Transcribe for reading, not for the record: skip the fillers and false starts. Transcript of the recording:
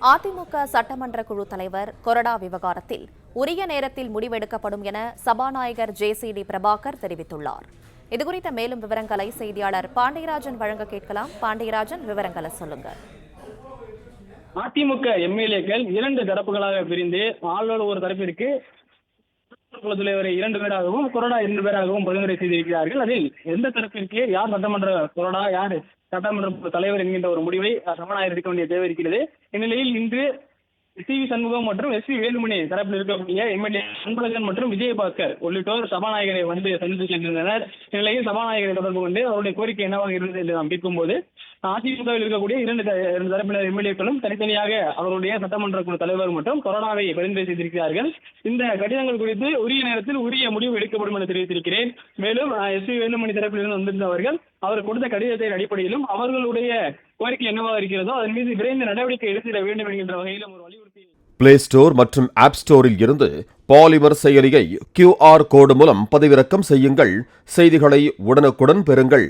அதிமுக சட்டமன்ற குழு தலைவர் கொறடா விவகாரத்தில் உரிய நேரத்தில் முடிவெடுக்கப்படும் என சபாநாயகர் ஜே.சி.டி. பிரபாகர் தெரிவித்துள்ளார். இதுகுறித்த மேலும் விவரங்களை செய்தியாளர் பாண்டியராஜன் வழங்க கேட்கலாம். பாண்டியராஜன், விவரங்களை சொல்லுங்க. அதிமுக எம்எல்ஏக்கள் இரண்டு தரப்புகளாக பிரிந்து ஆளுநர் ஒரு தரப்பிற்கு தலைவரை 2 பேராகவும் கொறடா 2 பேராகவும் பரிந்துரை செய்திருக்கிறார்கள். அதில் எந்த தரப்பிற்கு யார் சட்டமன்ற கொறடா, யார் சட்டமன்ற தலைவர் என்கின்ற ஒரு முடிவை சபாநாயகர் எடுக்க வேண்டிய தேவை இருக்கிறது. இந்நிலையில் இன்று சி.வி. சண்முகம் மற்றும் எஸ்.பி. வேலுமணி தரப்பில் இருக்கக்கூடிய எம்எல்ஏ அன்பழகன் மற்றும் விஜயபாஸ்கர் உள்ளிட்டோர் சபாநாயகரை சந்தித்து சென்றிருந்தனர். இந்நிலையில் சபாநாயகரை தொடர்பு கொண்டு அவருடைய கோரிக்கை என்னவாக இருந்தது என்று நாம் கேட்கும்போது, அதிமுகவில் இருக்கக்கூடிய இரண்டு தரப்பினர் எம்எல்ஏக்களும் தனித்தனியாக அவருடைய சட்டமன்ற குழு தலைவர் மற்றும் கொரோனாவை பரிந்துரை செய்திருக்கிறார்கள். இந்த கடிதங்கள் குறித்து உரிய நேரத்தில் உரிய முடிவு எடுக்கப்படும் என தெரிவித்திருக்கிறேன். மேலும் எஸ்.பி. வேலுமணி தரப்பிலிருந்து வந்திருந்தவர்கள் அவர் கொடுத்த கடிதத்தின் அடிப்படையிலும் அவர்களுடைய கோரிக்கை என்னவாக இருக்கிறதோ அதன் மீது விரைந்து நடவடிக்கை எடுத்திட வேண்டும் என்கின்ற வகையிலும் ஒரு வலியுறுத்தி பிளே ஸ்டோர் மற்றும் ஆப் ஸ்டோரில் இருந்து பாலிமர் செயலியை QR கோடு மூலம் பதிவிறக்கம் செய்யுங்கள். செய்திகளை உடனுக்குடன் பெறுங்கள்.